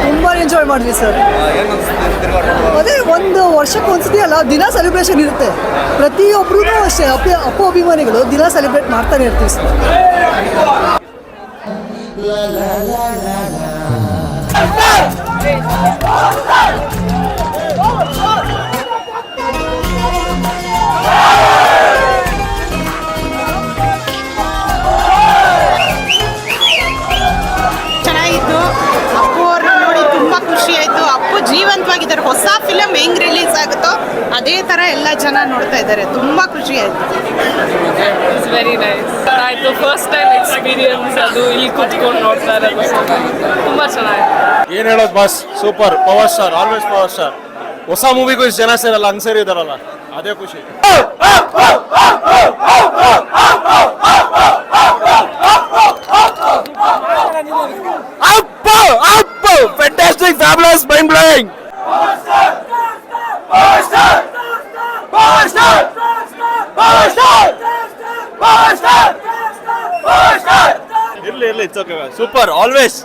ತುಂಬ ಎಂಜಾಯ್ ಮಾಡಿದ್ವಿ ಸರ್. ಅದೇ ಒಂದು ವರ್ಷಕ್ಕೆ ಒಂದ್ಸತಿ ಅಲ್ಲ, ದಿನ ಸೆಲೆಬ್ರೇಷನ್ ಇರುತ್ತೆ. ಪ್ರತಿಯೊಬ್ಬರೂ ಅಷ್ಟೇ ಅಪ್ಪು ಅಭಿಮಾನಿಗಳು ದಿನ ಸೆಲೆಬ್ರೇಟ್ ಮಾಡ್ತಾನೆ ಇರ್ತೀವಿ ಸರ್. ಚೆನ್ನಾಗಿತ್ತು. ಅಪ್ಪು ಅವ್ರನ್ನ ನೋಡಿ ತುಂಬ ಖುಷಿ ಆಯಿತು. ಅಪ್ಪು ಜೀವಂತವಾಗಿದ್ದಾರೆ. ಹೊಸ ಫಿಲಮ್ ಹೆಂಗ್ ರಿಲೀಸ್ ಆಗುತ್ತೋ ಅದೇ ಥರ ಎಲ್ಲ ಜನ ನೋಡ್ತಾ ಇದ್ದಾರೆ. ತುಂಬ ಖುಷಿ ಆಯಿತು. ಇಟ್ಸ್ ವೆರಿ ನೈಸ್ ಆಯಿತು. ಫಸ್ಟ್ ಟೈಮ್ ಎಕ್ಸ್ಪೀರಿಯನ್ಸ್ ಅದು ಇಲ್ಲಿ ಕೂತ್ಕೊಂಡು ನೋಡ್ತಾ ಇರೋದು ತುಂಬ ಚೆನ್ನಾಗಿತ್ತು. ಏನು ಹೇಳೋದು boss, super. Power star, always power star. ಹೊಸ ಮೂವಿಗೂ ಇಷ್ಟು ಜನ ಸೇರಲ್ಲ, ಹಂಗೆ ಸೇರಿದಾರಲ್ಲ, ಅದೇ ಖುಷಿ. Appu fantastic, fabulous, mind blowing. ಇರ್ಲಿ it's okay. Super, always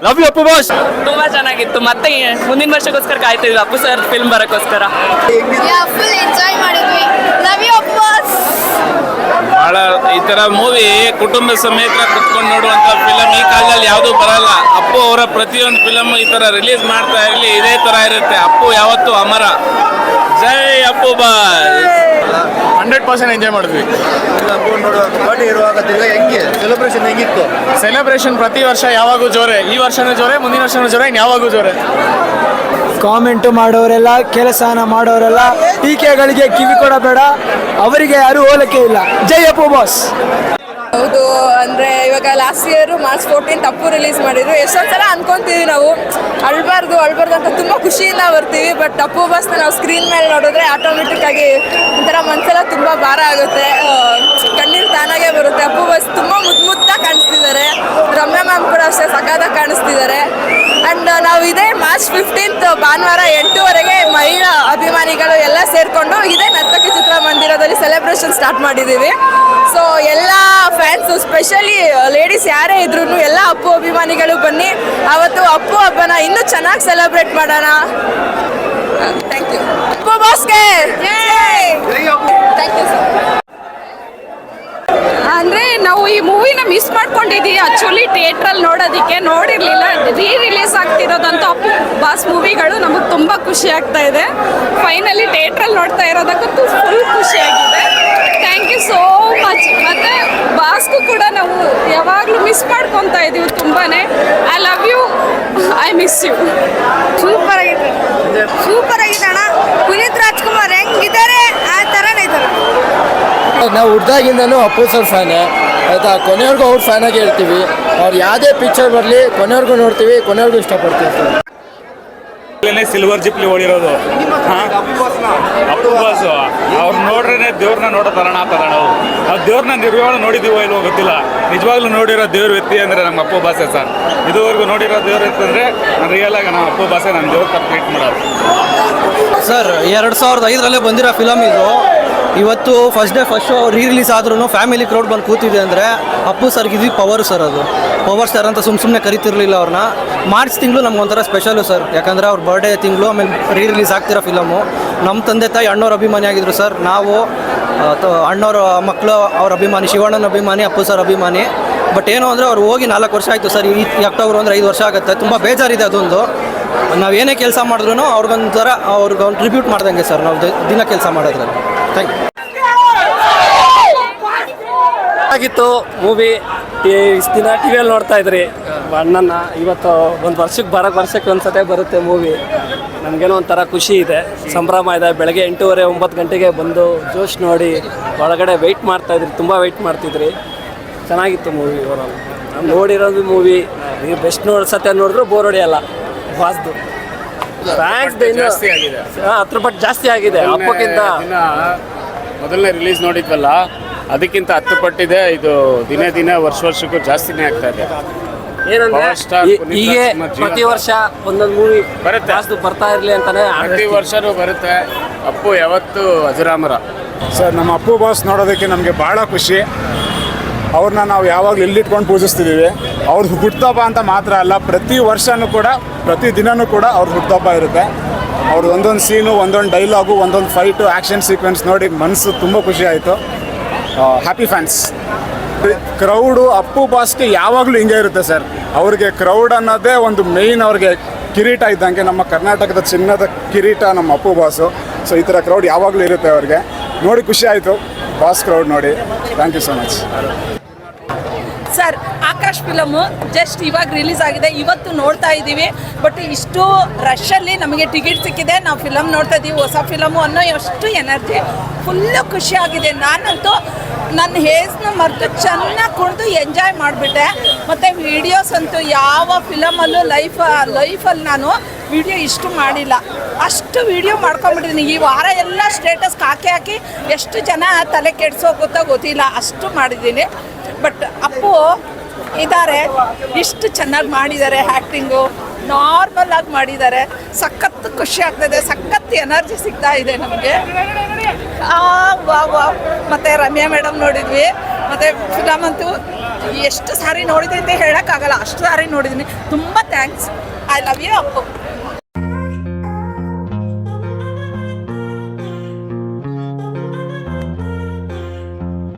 love you Appu boss. ತುಂಬ ಚೆನ್ನಾಗಿತ್ತು. ಮತ್ತೆ ಮುಂದಿನ ವರ್ಷಕ್ಕೋಸ್ಕರ ಕಾಯ್ತಿದ್ವಿ ಅಪ್ಪು ಸರ್ ಫಿಲ್ಮ್ ಬರೋಕ್ಕೋಸ್ಕರ. ಫುಲ್ ಎಂಜಾಯ್ ಮಾಡಿದ್ವಿ. Love you Appu boss. ಬಹಳ ಈ ತರ ಮೂವಿ ಕುಟುಂಬ ಸಮೇತ ಕುತ್ಕೊಂಡು ನೋಡುವಂತ ಫಿಲಮ್ ಈ ಕಾಲದಲ್ಲಿ ಯಾವುದು ಬರಲ್ಲ. ಅಪ್ಪು ಅವರ ಪ್ರತಿಯೊಂದು ಫಿಲಮ್ ಈ ತರ ರಿಲೀಸ್ ಮಾಡ್ತಾ ಇರಲಿ, ಇದೇ ತರ ಇರುತ್ತೆ. ಅಪ್ಪು ಯಾವತ್ತು ಅಮರ. ಜೈ ಅಪ್ಪು ಬಾಸ್. 100% ಎಂಜಾಯ್ ಮಾಡಿದ್ವಿ. ಬರ್ಡೇ ಇರುವಾಗ ಹೆಂಗೆ ಸೆಲೆಬ್ರೇಷನ್ ಹೆಂಗಿತ್ತು? ಸೆಲೆಬ್ರೇಷನ್ ಪ್ರತಿ ವರ್ಷ ಯಾವಾಗೂ ಜೋರೆ. ಈ ವರ್ಷನೂ ಜೋರೆ, ಮುಂದಿನ ವರ್ಷನೂ ಜೋರೆ, ಇನ್ನು ಯಾವಾಗೂ ಜೋರೆ. ಕಾಮೆಂಟ್ ಮಾಡೋರೆಲ್ಲ, ಕೆಲಸನ ಮಾಡೋರೆಲ್ಲ ಟೀಕೆಗಳಿಗೆ ಕಿವಿ ಕೊಡಬೇಡ. ಅವರಿಗೆ ಯಾರು ಹೋಲಿಕೆ ಇಲ್ಲ. ಜೈ ಅಪ್ಪು ಬಾಸ್. ಹೌದು, ಅಂದರೆ ಇವಾಗ last year March 14 Appu release ಮಾಡಿದ್ರು. ಎಷ್ಟೊಂದು ಸಲ ಅನ್ಕೊಂತೀವಿ ನಾವು ಅಳ್ಬಾರ್ದು ಅಂತ ತುಂಬ ಖುಷಿಯಿಂದ ಬರ್ತೀವಿ. ಬಟ್ ಅಪ್ಪು ಬಾಸ್ನ ನಾವು ಸ್ಕ್ರೀನ್ ಮೇಲೆ ನೋಡಿದ್ರೆ ಆಟೋಮೆಟಿಕ್ ಆಗಿ ಒಂಥರ ಮನಸ್ಸೆಲ್ಲ ತುಂಬ ಭಾರ ಆಗುತ್ತೆ. ಕಣ್ಣೀರು ತಾನಾಗೆ ಬರುತ್ತೆ. ಅಪ್ಪು ಬಾಸ್ ತುಂಬ ಮುದ್ದಾಗಿ ಕಾಣಿಸ್ತಿದ್ದಾರೆ. ರಮ್ಯಾ ಮ್ಯಾಮ್ ಕೂಡ ಅಷ್ಟೇ ಸಖತ್ತಾಗಿ ಕಾಣಿಸ್ತಿದ್ದಾರೆ. ಆ್ಯಂಡ್ ನಾವು ಇದೇ ಮಾರ್ಚ್ 15 ಭಾನುವಾರ 8:00ವರೆಗೆ ಮಹಿಳಾ ಅಭಿಮಾನಿಗಳು ಎಲ್ಲ ಸೇರಿಕೊಂಡು ಇದೇ ನರ್ತಕಿ ಚಿತ್ರಮಂದಿರದಲ್ಲಿ ಸೆಲೆಬ್ರೇಷನ್ ಸ್ಟಾರ್ಟ್ ಮಾಡಿದ್ದೀವಿ. ಸೊ ಎಲ್ಲ ಫ್ಯಾನ್ಸು, ಸ್ಪೆಷಲಿ ಲೇಡೀಸ್ ಯಾರೇ ಇದ್ರೂ ಎಲ್ಲ ಅಪ್ಪು ಅಭಿಮಾನಿಗಳು ಬನ್ನಿ. ಅವತ್ತು ಅಪ್ಪು ಹಬ್ಬನ ಇನ್ನೂ ಚೆನ್ನಾಗಿ ಸೆಲೆಬ್ರೇಟ್ ಮಾಡೋಣ. Thank you. ಅಪ್ಪು ಬಾಸ್ಗೆ ಥ್ಯಾಂಕ್ ಯು ಸರ್. ಅಂದರೆ ನಾವು ಈ ಮೂವಿನ ಮಿಸ್ ಮಾಡ್ಕೊಂಡಿದ್ದೀವಿ. ಆ್ಯಕ್ಚುಲಿ ಥಿಯೇಟ್ರಲ್ಲಿ ನೋಡೋದಕ್ಕೆ ನೋಡಿರಲಿಲ್ಲ. ರಿಲೀಸ್ ಆಗ್ತಿರೋದಂತೂ ಅಪ್ಪು ಬಾಸ್ ಮೂವಿಗಳು ನಮಗೆ ತುಂಬ ಖುಷಿ ಆಗ್ತಾ ಇದೆ. ಫೈನಲಿ ಥಿಯೇಟ್ರಲ್ಲಿ ನೋಡ್ತಾ ಇರೋದಕ್ಕಂತೂ ಫುಲ್ ಖುಷಿಯಾಗಿದೆ. Thank you so much. ಮತ್ತು ಬಾಸ್ಗೂ ಕೂಡ ನಾವು ಯಾವಾಗಲೂ ಮಿಸ್ ಮಾಡ್ಕೊತಾ ಇದ್ದೀವಿ ತುಂಬಾ. I love you, I miss you. Super ಆಗಿದೆ ಅಣ್ಣ. ಪುನೀತ್ ರಾಜ್ಕುಮಾರ್ ಹೆಂಗಿದ್ದಾರೆ ಆ ಥರನೇ ಇದ್ದಾರೆ. ನಾವು ಹುಡ್ದಾಗಿಂದನೂ ಅಪ್ಪು ಸರ್ ಫ್ಯಾನೇ ಆಯಿತಾ. ಕೊನೆಯವ್ರಿಗೂ ಅವ್ರ ಫ್ಯಾನಾಗಿ ಹೇಳ್ತೀವಿ. ಅವ್ರು ಯಾವುದೇ ಪಿಕ್ಚರ್ ಬರಲಿ ಕೊನೆಯವ್ರಿಗೂ ನೋಡ್ತೀವಿ, ಕೊನೆಯವ್ರಿಗೂ ಇಷ್ಟಪಡ್ತೀವಿ ಸರ್. ಸಿಲ್ವರ್ ಜಿಪ್ಲಿ ಓಡಿರೋದು ಅಪ್ಪು ಬಾಸ್. ಅವ್ರು ನೋಡ್ರೇನೆ ದೇವ್ರನ್ನ ನೋಡೋ ತರಣ ಆಗ್ತದ. ನಾವು ದೇವ್ರನ್ನ ನಿರ್ವಾಣ ನೋಡಿದೀವೋ ಇಲ್ವೋ ಗೊತ್ತಿಲ್ಲ. ನಿಜವಾಗ್ಲೂ ನೋಡಿರೋ ದೇವ್ರ ವ್ಯಕ್ತಿ ಅಂದರೆ ನಮ್ಮ ಅಪ್ಪು ಬಾಸೆ ಸರ್. ಇದುವರೆಗೂ ನೋಡಿರೋ ದೇವ್ರ ವ್ಯಕ್ತಿ ಅಂದರೆ ನಾನು ರಿಯಲ್ ಆಗಿ ನಮ್ಮ ಅಪ್ಪು ಬಾಸೆ ನನ್ನ ದೇವ್ರ ಟ್ರೀಟ್ ಮಾಡೋದು ಸರ್. 2005 ಬಂದಿರೋ ಫಿಲಮ್ ಇದು. ಇವತ್ತು ಫಸ್ಟ್ ಶೋ ರಿಲೀಸ್ ಆದ್ರೂ ಫ್ಯಾಮಿಲಿ ಕ್ರೌಡ್ ಬಂದು ಕೂತಿದೆ ಅಂದರೆ ಅಪ್ಪು ಸರ್ಗೆ ಇದು ಪವರ್ ಸರ್. ಅದು ಪವರ್ ಸ್ಟಾರ್ ಅಂತ ಸುಮ್ಮನೆ ಕರಿತಿರ್ಲಿಲ್ಲ ಅವ್ರನ್ನ. ಮಾರ್ಚ್ ತಿಂಗಳು ನಮ್ಗೊಂಥರ ಸ್ಪೆಷಲು ಸರ್. ಯಾಕಂದರೆ ಅವ್ರ ಬರ್ಡೇ ತಿಂಗಳು, ಆಮೇಲೆ ರಿಲೀಸ್ ಆಗ್ತಿರೋ ಫಿಲಮು. ನಮ್ಮ ತಂದೆ ತಾಯಿ ಅಣ್ಣವ್ರ ಅಭಿಮಾನಿ ಆಗಿದ್ರು ಸರ್. ನಾವು ಅಣ್ಣವ್ರ ಮಕ್ಕಳು ಅವ್ರ ಅಭಿಮಾನಿ, ಶಿವಣ್ಣನ ಅಭಿಮಾನಿ, ಅಪ್ಪು ಸರ್ ಅಭಿಮಾನಿ. ಬಟ್ ಏನು ಅಂದರೆ ಅವ್ರು ಹೋಗಿ 4 ವರ್ಷ ಆಯಿತು ಸರ್. ಈ ಅಕ್ಟೋಬರ್ ಅಂದರೆ 5 ವರ್ಷ ಆಗುತ್ತೆ. ತುಂಬ ಬೇಜಾರಿದೆ ಅದೊಂದು. ನಾವು ಏನೇ ಕೆಲಸ ಮಾಡಿದ್ರು ಅವ್ರಿಗೊಂಥರ ಅವ್ರಿಗೊಂದು ಟ್ರಿಬ್ಯೂಟ್ ಮಾಡ್ದಂಗೆ ಸರ್ ನಾವು ದಿನ ಕೆಲಸ ಮಾಡೋದ್ರಲ್ಲಿ. Thank you. ಆಗಿತ್ತು ಮೂವಿ. ಇಷ್ಟು ದಿನ ಟಿವಿಯಲ್ಲಿ ನೋಡ್ತಾ ಇದ್ರಿ ಅಣ್ಣನ. ಇವತ್ತು ಒಂದು ವರ್ಷಕ್ಕೆ ಒಂದ್ಸತಿ ಬರುತ್ತೆ ಮೂವಿ. ನಮಗೇನೋ ಒಂಥರ ಖುಷಿ ಇದೆ, ಸಂಭ್ರಮ ಇದೆ. ಬೆಳಗ್ಗೆ 8:30 9 ಗಂಟೆಗೆ ಬಂದು ಜೋಶ್ ನೋಡಿ ಒಳಗಡೆ ವೆಯ್ಟ್ ಮಾಡ್ತಾಯಿದ್ರಿ, ತುಂಬ ವೆಯ್ಟ್ ಮಾಡ್ತಿದ್ರಿ. ಚೆನ್ನಾಗಿತ್ತು ಮೂವಿ. ಓವರಾಲ್ ನಾವು ನೋಡಿರೋದು ಮೂವಿ ನೀವು ಬೆಸ್ಟ್ ಸತ್ಯ ನೋಡಿದ್ರು ಬೋರ್ ಹೊಡೆಯಲ್ಲ. ಬಾಸ್ದು ಥ್ಯಾಂಕ್ಸ್. ಜಾಸ್ತಿ ಆಗಿದೆ, 10 ಪಟ್ಟು ಜಾಸ್ತಿ ಆಗಿದೆ ಅಪ್ಪಕ್ಕಿಂತ. ಮೊದಲನೇ ರಿಲೀಸ್ ನೋಡಿದ್ವಲ್ಲ ಅದಕ್ಕಿಂತ 10 ಪಟ್ಟಿದೆ. ಇದು ದಿನೇ ವರ್ಷಕ್ಕೂ ಜಾಸ್ತಿನೇ ಆಗ್ತಾ ಇದೆ. ಏನಂದ್ರೆ ಹೀಗೆ ಪ್ರತಿ ವರ್ಷ ಒಂದೊಂದು ಮೂವಿ ಬರುತ್ತೆ, ಬರ್ತಾ ಇರಲಿ ಅಂತಾನೆ ಪ್ರತಿ ವರ್ಷನೂ ಬರುತ್ತೆ. ಅಪ್ಪು ಯಾವತ್ತು ಅಜರಾಮರ ಸರ್. ನಮ್ಮ ಅಪ್ಪು ಬಾಸ್ ನೋಡೋದಕ್ಕೆ ನಮಗೆ ಭಾಳ ಖುಷಿ. ಅವ್ರನ್ನ ನಾವು ಯಾವಾಗಲೂ ಇಲ್ಲಿಟ್ಕೊಂಡು ಪೂಜಿಸ್ತಿದ್ದೀವಿ. ಅವ್ರದ್ದು ಹುಟ್ಟುಹಬ್ಬ ಅಂತ ಮಾತ್ರ ಅಲ್ಲ, ಪ್ರತಿ ವರ್ಷವೂ ಕೂಡ ಪ್ರತಿ ದಿನವೂ ಕೂಡ ಅವ್ರದ್ದು ಹುಟ್ಟುಹಬ್ಬ ಇರುತ್ತೆ. ಅವ್ರದ್ದು ಒಂದೊಂದು ಸೀನು, ಒಂದೊಂದು ಡೈಲಾಗು, ಒಂದೊಂದು ಫೈಟು, ಆ್ಯಕ್ಷನ್ ಸೀಕ್ವೆನ್ಸ್ ನೋಡಿ ಮನಸ್ಸು ತುಂಬ ಖುಷಿ ಆಯಿತು. Happy fans. ಕ್ರೌಡು ಅಪ್ಪು ಬಾಸ್ಗೆ ಯಾವಾಗಲೂ ಹಿಂಗೆ ಇರುತ್ತೆ ಸರ್. ಅವ್ರಿಗೆ ಕ್ರೌಡ್ ಅನ್ನೋದೇ ಒಂದು ಮೇಯ್ನ್, ಅವ್ರಿಗೆ ಕಿರೀಟ ಇದ್ದಂಗೆ. ನಮ್ಮ ಕರ್ನಾಟಕದ ಚಿನ್ನದ ಕಿರೀಟ ನಮ್ಮ ಅಪ್ಪು ಬಾಸು. ಸೊ ಈ ಥರ ಕ್ರೌಡ್ ಯಾವಾಗಲೂ ಇರುತ್ತೆ ಅವ್ರಿಗೆ. ನೋಡಿ ಖುಷಿ ಆಯಿತು ಬಾಸ್ ಕ್ರೌಡ್ ನೋಡಿ. Thank you so much sir. Akash film just ಇವಾಗ ರಿಲೀಸ್ ಆಗಿದೆ, ಇವತ್ತು ನೋಡ್ತಾ ಇದ್ದೀವಿ. ಬಟ್ ಇಷ್ಟು ರಶಲ್ಲಿ ನಮಗೆ ಟಿಕೆಟ್ ಸಿಕ್ಕಿದೆ, ನಾವು ಫಿಲಮ್ ನೋಡ್ತಾ ಇದ್ದೀವಿ, ಹೊಸ ಫಿಲಮು ಅನ್ನೋ ಎಷ್ಟು ಎನರ್ಜಿ, ಫುಲ್ಲು ಖುಷಿಯಾಗಿದೆ. ನಾನಂತೂ ನನ್ನ ಹೇಸ್ನ ಮರೆತು ಚೆನ್ನಾಗಿ ಕುಣಿದು ಎಂಜಾಯ್ ಮಾಡಿಬಿಟ್ಟೆ. ಮತ್ತು ವೀಡಿಯೋಸ್ ಅಂತೂ ಯಾವ ಫಿಲಮಲ್ಲೂ ಲೈಫಲ್ಲಿ ನಾನು ವಿಡಿಯೋ ಇಷ್ಟು ಮಾಡಿಲ್ಲ, ಅಷ್ಟು ವಿಡಿಯೋ ಮಾಡ್ಕೊಂಬಿಟ್ಟಿದ್ದೀನಿ. ಈ ವಾರ ಎಲ್ಲ ಸ್ಟೇಟಸ್ ಹಾಕಿ ಎಷ್ಟು ಜನ ತಲೆ ಕೆಡಿಸೋಗುತ್ತೋ ಗೊತ್ತಿಲ್ಲ, ಅಷ್ಟು ಮಾಡಿದ್ದೀನಿ. ಬಟ್ ಅಪ್ಪು ಇದ್ದಾರೆ, ಇಷ್ಟು ಚೆನ್ನಾಗಿ ಮಾಡಿದ್ದಾರೆ. ಆ್ಯಕ್ಟಿಂಗು ನಾರ್ಮಲ್ ಆಗಿ ಮಾಡಿದ್ದಾರೆ. ಸಖತ್ತು ಖುಷಿ ಆಗ್ತಾಯಿದೆ, ಸಖತ್ತು ಎನರ್ಜಿ ಸಿಗ್ತಾ ಇದೆ ನಮಗೆ. ಮತ್ತು ರಮ್ಯಾ ಮೇಡಮ್ ನೋಡಿದ್ವಿ. ಮತ್ತು ಫಿಲಮ್ ಅಂತೂ ಎಷ್ಟು ಸಾರಿ ನೋಡಿದೆ ಅಂತ ಹೇಳೋಕ್ಕಾಗಲ್ಲ, ಅಷ್ಟು ಸಾರಿ ನೋಡಿದ್ದೀನಿ. ತುಂಬ thanks. I love you Appu.